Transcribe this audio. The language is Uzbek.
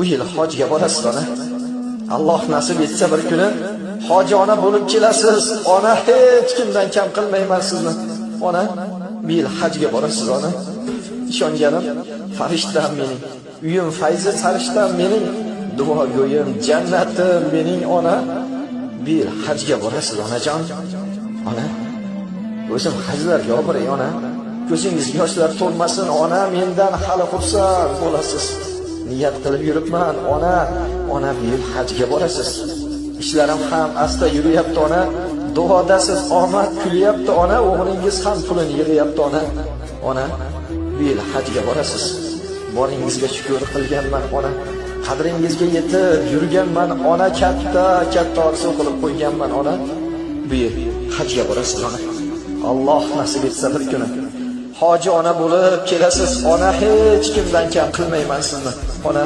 Bu yil hojga borasiz ona. Alloh nasib etsa bir kuni hoji ona bo'lib kelasiz. Ona hech kimdan kam qilmayman sizni. Ona bu yil hajga borasiz ona. Ishonganim farishtam mening, uyim fayzi farishtam mening, duogo'yim jannatim mening ona. Bu yil hajga borasiz onajon. Ona o'zim hajlarga boray ona. Ko'zingizga yoshlar to'lmasin ona, mendan hali xursand bo'lasiz. Niyat qilib yuribman ona. Ona bu yil hajga borasiz. Ishlarim ham asta yuriyapti ona. Duodasiz omad kulyapti ona. O'g'lingiz ham pulini yig'yapti ona. Ona bu yil hajga borasiz. Boringizga shukr qilganman ona. Qadringizga yetib yurganman ona. Katta orzu qilib qo'yganman ona. Bu yil hajga borasiz ona. Alloh nasib etsa bir kuni hoji ona bo'lib kelasiz ona. Hech kimdan kam qilmayman sizni ona.